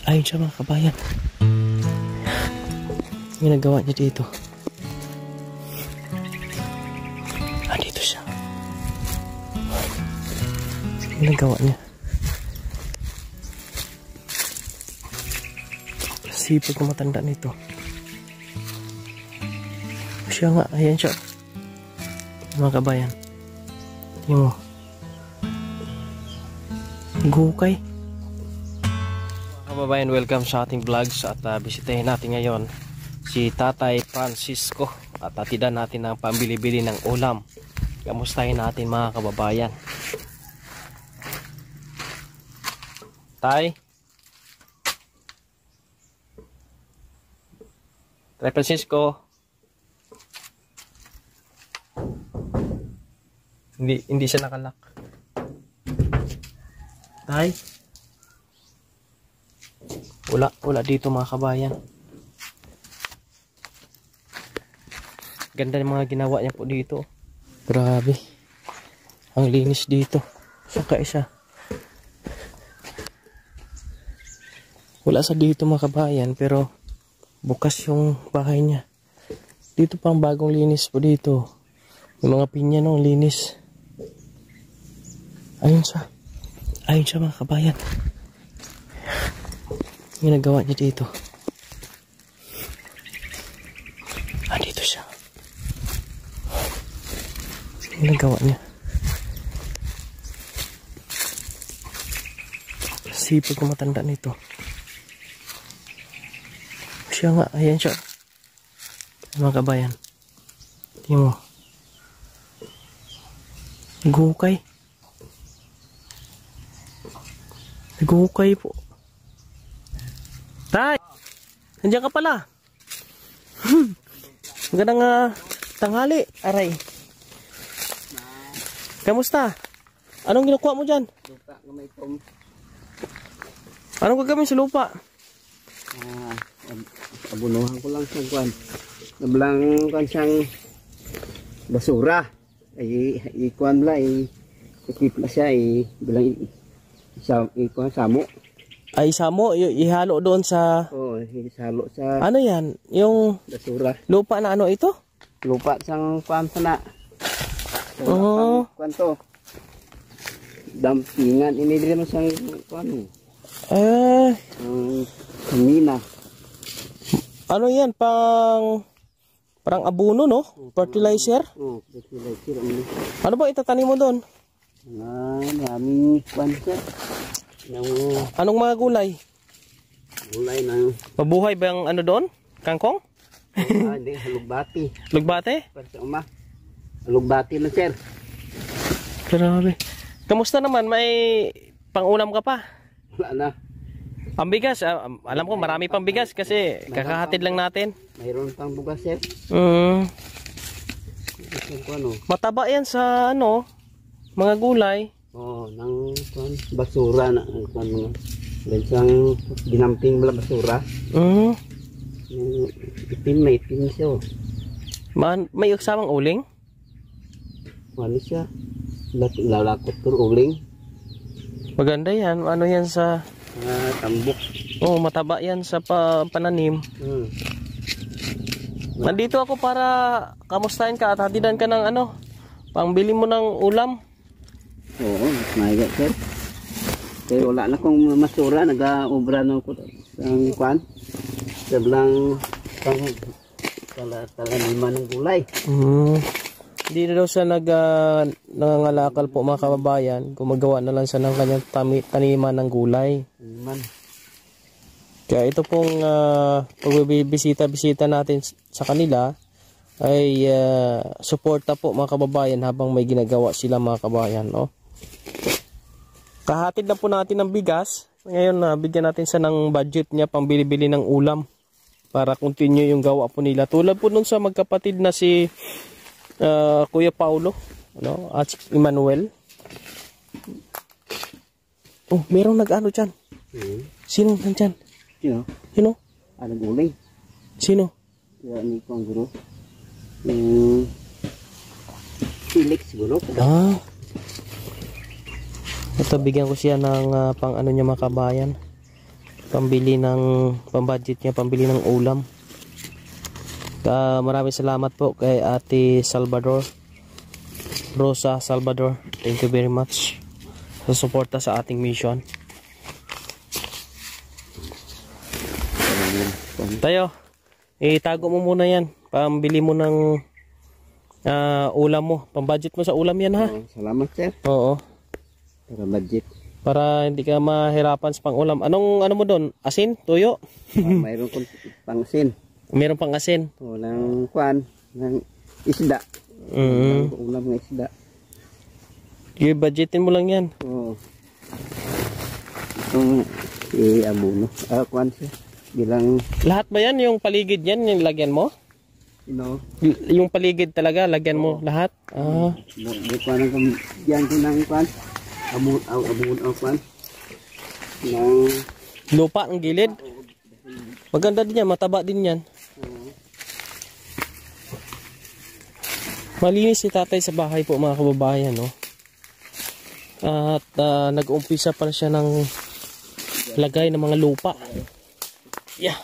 Ayun siya mga kabayan. Ginagawa niya dito. Dito siya. Ginagawa niya. Sipag na matanda nito. Siya nga, ayan siya. Mga kabayan. Tingnan mo. Gukay. Mga kababayan, welcome sa ating vlogs at bisitahin natin ngayon si Tatay Francisco at atidan natin ang pambili-bili ng ulam. Kamustahin natin mga kababayan. Tay Francisco. Hindi siya nakalak. Tay. Wala dito mga kabayan. Ganda ng mga ginawa niya po dito. Grabe. Ang linis dito. Saka isa. Wala sa dito mga kabayan pero bukas yung bahay niya. Dito pang bagong linis po dito. Yung mga pinya no, linis. Ayun siya mga kabayan. Ginagawa niya dito. Dito siya. Ginagawa niya. Sipag na matanda nito. Siya nga, ayan siya. Mga kabayan. Tingnan mo. Gukay. Gukay po. Tay! Nandiyan ka pala. Magandang tanghali. Aray. Kamusta? Anong kinukuha mo dyan? Lupa na may tom. Anong gagawin sa lupa? Abunuhan ko lang sa kwan. Nablang kan siyang basura. Ikuan la ikip na siya bilang ikuan samo. Ay samo, ihalo doon sa... Oo, ihalo sa... Ano yan? Yung... basura. Lupa na ano ito? Lupa sang kwan sana. Oo. Kwan to. Dampingan. Ini din sang kwan. Mina. Ano yan? Parang abono, no? Fertilizer? Oo, fertilizer. Ano ba itatanim mo doon? Maraming kwan siya. Anong mga gulay? Gulay na. Mabuhay ba ang ano doon? Kangkong? Hindi, lugbati. Lugbate? Para uma. Lugbati na sir. Grabe. Kamusta naman? May pangulam ka pa? Wala na. Ang bigas, alam ko marami pang bigas kasi kakahatid lang natin. Mayroon pang bugas sir. Mataba yan sa ano, mga gulay. Oo, ng basura na mga gansang dinamping bala basura. Itim siya. May uksamang uling? Ano siya? Lalakot ko uling. Maganda yan. Ano yan sa... tambok. Oo, mataba yan sa pananim. Nandito ako para kamustahin ka at hatidan ka ng ano, pangbili mo ng ulam. Oo, maya sir. Pero wala na kong masura, nag-obra na ako ng kwan. Sablang talaniman ng gulay. Hindi na daw siya nangangalakal po mga kababayan. Gumagawa na lang siya ng kanyang taniman ng gulay. Kaya ito pong pagbibisita natin sa kanila ay suporta po mga kababayan habang may ginagawa sila mga kababayan. No? Kahatid na po natin ng bigas. Ngayon bigyan natin siya ng budget niya pang bili-bili ng ulam para continue yung gawa po nila. Tulad po nun sa magkapatid na si Kuya Paulo at Emmanuel. Oh, merong nag-ano dyan. Sino nandyan? Sino? Anong uling? Sino? Yan ko ang guro. Felix siguro. Ito bigyan ko siya ng pang ano niya mga kabayan. pambudget niya, pambili ng ulam. Maraming salamat po kay Ate Rosa Salvador. Thank you very much sa suporta sa ating mission. Tayo, itago mo muna yan. Pambili mo ng ulam mo. Pambudget mo sa ulam yan, ha? Salamat, sir. Oo. Para budget. Para hindi ka mahirapan sa pang-ulam. Ano mo doon? Asin? Tuyo? Mayroon kong pang-asin. Meron pang asin. Walang kwan, ng isda. Ulam ng isda. I-budgetin mo lang yan. Oo. Itong abono. Kwan siya. Bilang... Lahat ba yan? Yung paligid yan, yung lagyan mo? No. Yung paligid talaga, lagyan mo lahat? Kwan ang yan ko ng kwan. Abono kwan. Ng... Lupa ang gilid? Maganda din yan, mataba din yan. Malinis si tatay sa bahay po, mga kababayan, no? At nag-uumpisa pa siya ng lagay ng mga lupa. Yeah.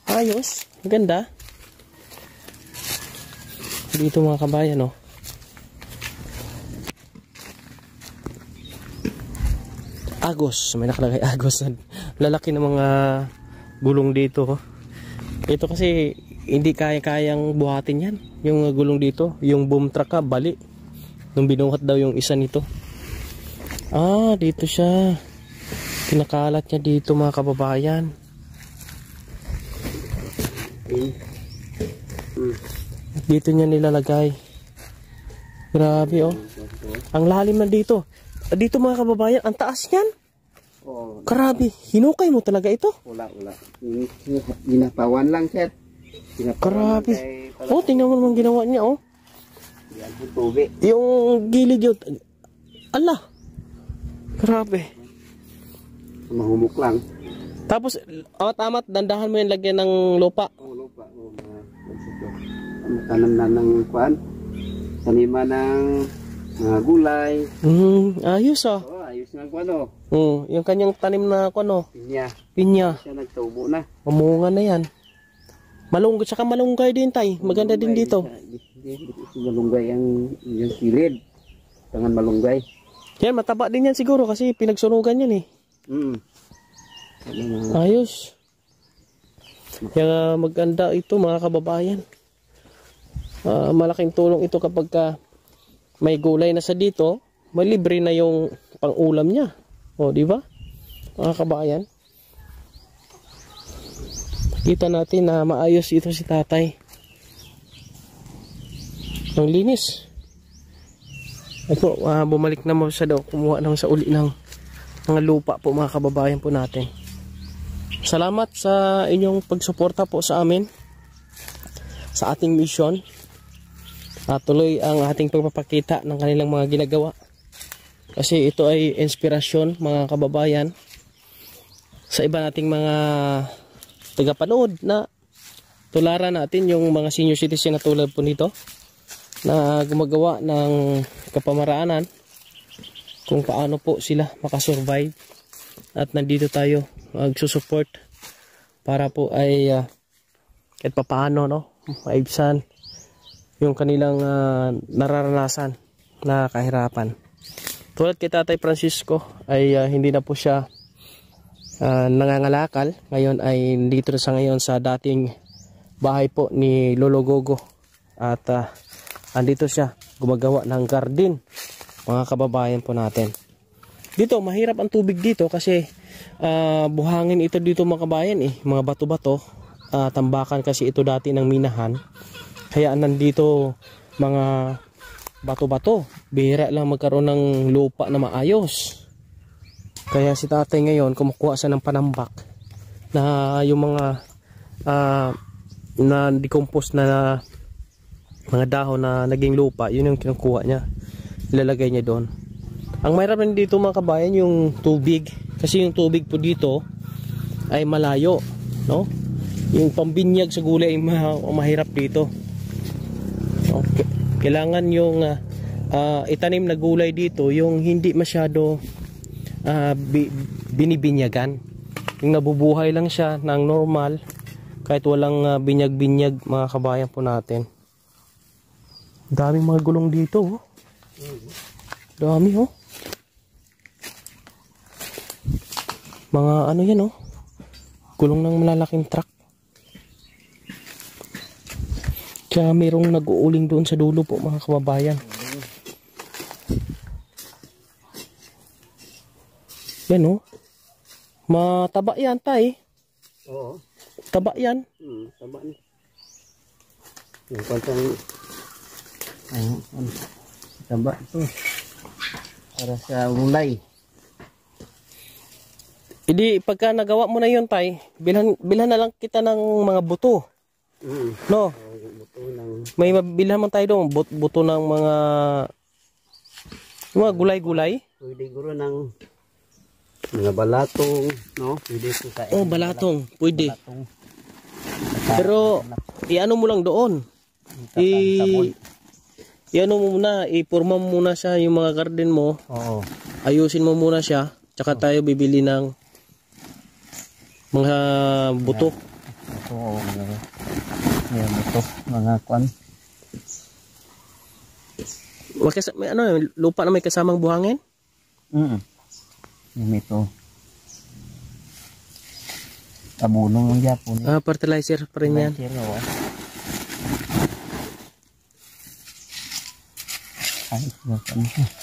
Ayos, maganda. Dito mga kabayan, no? Agos, may nakalagay Agos. Lalaki ng mga gulong dito. Ito kasi hindi kaya-kayang buhatin yan. Yung gulong dito, yung boom truck ka, bali. Nung binuhat daw yung isa nito. Dito siya. Pinakalat niya dito, mga kababayan. Dito niya nilalagay. Grabe, oh. Ang lalim na dito. Dito, mga kababayan, ang taas niyan. Grabe, hinukay mo talaga ito? Wala. Ginapawan lang, sir. Grabe. Oh, tingnan mo naman ginawa niya, oh. Yan po tubig. Yung gilid yun. Ala. Grabe. Mahumok lang. Tapos, tama, dandahan mo yung lagyan ng lupa. Lupa. Tanam na ng kwan. Tanima ng gulay. Ayos, ah. Ayos ng kwan, oh. Yung kanyang tanim na kwan, oh. Pinya. Siya nagtubo na. Mamunga na yan. Malunggay, saka malunggay din, tay. Maganda din dito. Malunggay yung kilid. Tangan malunggay. Yan, mataba din yan siguro kasi pinagsunugan yan, eh. Ayos. Kaya maganda ito, mga kababayan. Malaking tulong ito kapag may gulay na sa dito, may libre na yung pang-ulam niya. O, di ba? Mga kababayan. Kita natin na maayos ito si tatay. Ang linis. Ito, bumalik na mo siya daw. Kumuha ng sa uli ng mga lupa po, mga kababayan po natin. Salamat sa inyong pagsuporta po sa amin. Sa ating mission. Tuloy ang ating pagpapakita ng kanilang mga ginagawa. Kasi ito ay inspirasyon, mga kababayan. Sa iba nating mga tagapanood na tularan natin yung mga senior citizen na tulad po nito na gumagawa ng kapamaraanan kung paano po sila makasurvive, at nandito tayo magsusupport para po ay kahit papaano, no, maibsan yung kanilang nararanasan na kahirapan. Tulad kay Tatay Francisco ay hindi na po siya nangangalakal. Ngayon ay dito na sa ngayon sa dating bahay po ni Lolo Gogo, at andito siya gumagawa ng garden, mga kababayan po natin. Dito mahirap ang tubig dito kasi buhangin ito dito, mga kabayan, mga bato-bato, tambakan kasi ito dati ng minahan, kaya nandito mga bato-bato. Bihira lang magkaroon ng lupa na maayos. Kaya si tatay ngayon kumukuha siya ng panambak na yung mga na decompose na mga dahon na naging lupa, yun yung kinukuha niya, ilalagay niya doon. Ang mahirap rin dito, mga kabayan, yung tubig, kasi yung tubig po dito ay malayo, no? Yung pambinyag sa gulay ay mahirap dito. Okay. Kailangan yung itanim na gulay dito yung hindi masyado binibinyagan. Yung nabubuhay lang siya ng normal kahit walang binyag-binyag, mga kabayan po natin. Daming mga gulong dito, oh. Dami, oh. Mga ano yan, oh. Gulong ng malalaking truck. Kaya mayroong nag-uuling doon sa dulo po, mga kababayan. Yan, oh. Mataba yan, tay. Oo. Taba yan. Taba ni. Yung pantang taba ito. Para sa ulay. Hindi, pagka nagawa mo na yun, tay, bilhan na lang kita ng mga buto. No? Buto ng... May mabilhan man tayo doon, buto ng mga gulay-gulay. Pwede guro ng mga balatong, no? Pwede ito kain. Oh, balatong. Pwede. Balatong. Pero, iano mo lang doon. Iano mo muna, ipurma mo muna siya yung mga garden mo. Oo. Ayusin mo muna siya. Tsaka tayo bibili ng mga buto. Oo, mga buto, mga kwan. May ano, lupa na may kasamang buhangin? Yung ito. Tabunong ng Japon. Fertilizer pa rin yan.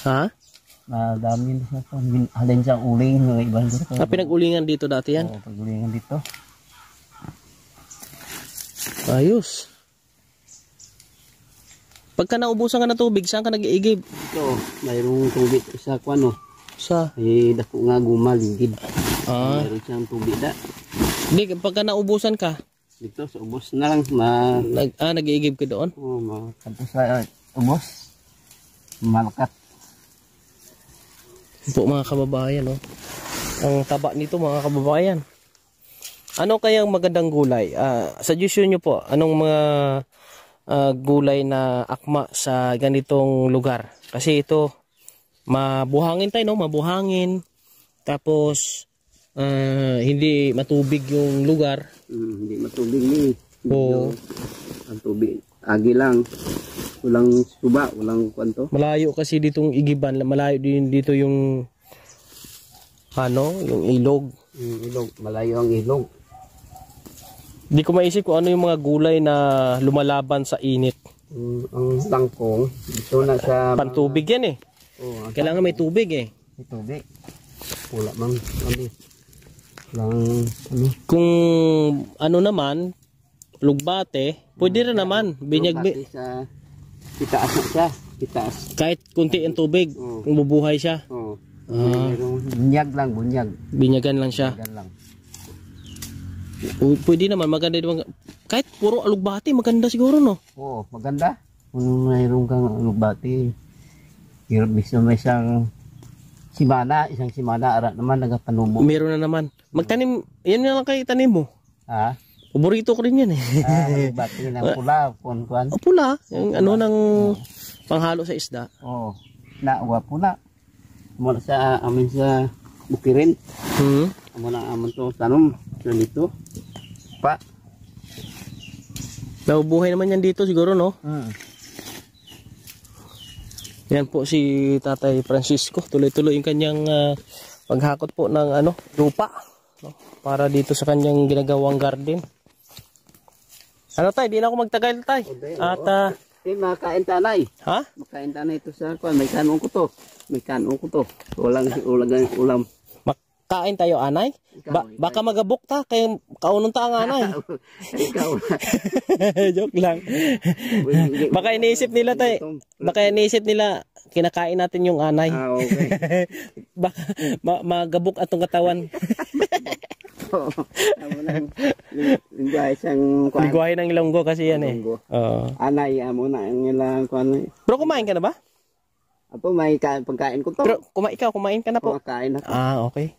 Ha? Madami na siya ito. Halin siyang uling ng ibang dito. Pinag-ulingan dito dati yan? Oo, pag-ulingan dito. Ayos. Pagka naubusan ka ng tubig, saan ka nag-iigib? Ito, mayroong tubig sa kwan, no? Sa? Ay, dako nga gumaligid. Mayroon siyang tubig da. Hindi, pagka naubusan ka? Dito, sa ubos na lang. Nag-iigib ka doon? Oo, tapos sa ubos. Malakat. Po mga kababayan, no? Ang taba nito, mga kababayan. Ano kayang magandang gulay? Suggestion nyo po, anong mga gulay na akma sa ganitong lugar? Kasi ito, mabuhangin tayo, no? Mabuhangin. Tapos, hindi matubig yung lugar. Hindi matubig ni. Oo. Ang tubig. Agi lang. Walang suba, walang kwanto. Malayo kasi ditong igiban, malayo din dito yung yung ilog. Ilog, malayo ang ilog. Hindi ko maisip kung ano yung mga gulay na lumalaban sa init. Ang tangkong, dito na sa... Pantubig yan eh. Oh, kailangan may tubig eh. May tubig. Wala mang kami. Walang ano. Kung ano naman, lugbate, pwede rin naman. Lugbate sa... Itaas na siya. Itaas. Kahit kunti ang tubig, kung bubuhay siya. Oo. Bunyag lang, bunyag. Binyagan lang siya. Binyagan lang. Pwede naman, maganda naman. Kahit puro alugbati, maganda siguro, no? Oo, maganda. Kung mayroon kang alugbati, hirap bisa may isang simana, arat naman, nagapanubo. Meron na naman. Magtanim, yan na lang kayo tanim mo. Ha? Paborito ko rin yan eh. Alugbati ng pula, kuan. Pula, yung ano ng panghalo sa isda. Oo, nawa pula. Mula sa amin sa Bukirin. Muna amin to tanom. So dito. Pa. Nabubuhay naman yan dito siguro, no? Yan po si Tatay Francisco. Tuloy-tuloy yung kanyang paghakot po ng lupa, no? Para dito sa kanyang ginagawang garden. Ano tay, di na ako magtagal tay. At makain tanay. Ha? Makain tanay ito sa kuan, may kanong ko to. Walang ulam. Makain tayo anay? Baka magabok ta kay kaunong ta ang anay. Ikaw. Joke lang. Baka iniisip nila tay. Baka iniisip nila kinakain natin yung anay. Okay. Baka magabok atong katawan. Ligwahe ng Ilonggo kasi yan eh. Anay amo na ang ilang kuan. Pero kumain ka na ba? Apo may pagkain ko to. Pero kumain ka na po. Kumakain na. Okay.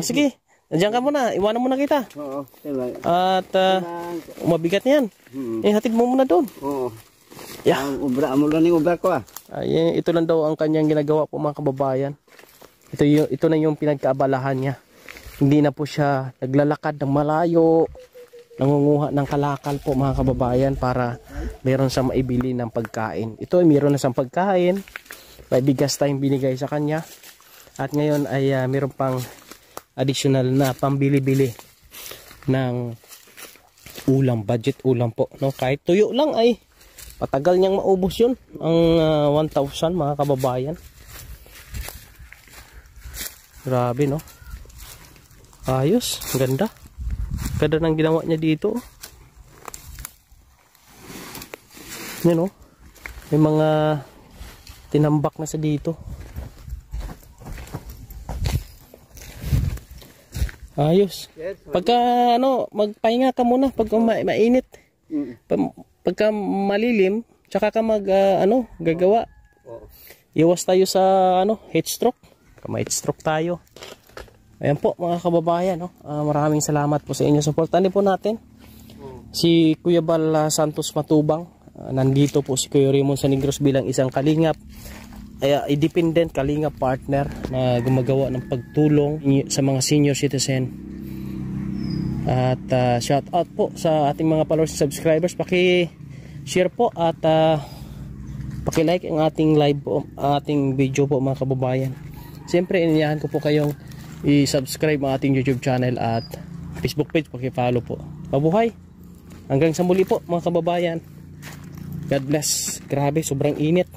Sige. Nandiyan ka muna. Iwanan muna kita. Oo. Diba? At mabigat na yan. Hatid mo muna doon. Oo. Yeah. Ubra mo lang yung ubra ko ito lang daw ang kanyang ginagawa po mga kababayan. Ito na yung pinagkaabalahan niya. Hindi na po siya naglalakad ng malayo, nangunguha ng kalakal po mga kababayan para meron sa maibili ng pagkain. Ito ay meron na siyang pagkain, may bigas tayong binigay sa kanya. At ngayon ay meron pang additional na pambili-bili ng ulam, budget ulam po. No? Kahit tuyo lang ay patagal niyang maubos yun, ang 1,000 mga kababayan. Grabe no. Ayos, ganda. Ganda ng ginawa niya dito. Yan o. May mga tinambak na sa dito. Ayos. Pagka ano, magpahinga ka muna pag mainit. Pagka malilim, tsaka ka gagawa. Iwas tayo sa heat stroke. Heat stroke tayo. Ayan po mga kababayan, no? Maraming salamat po sa inyo. Supportan din po natin si Kuya Bal Santos Matubang. Nandito po si Kuya Raymond San Negros bilang isang kalingap, independent kalingap partner na gumagawa ng pagtulong sa mga senior citizen. At shout out po sa ating mga followers and subscribers. Paki-share po at paki-like ang ating live po, ating video po mga kababayan. Siyempre iniyahan ko po kayong i-subscribe ang ating YouTube channel at Facebook page, paki-follow po. Mabuhay! Hanggang sa muli po mga kababayan. God bless. Grabe, sobrang init.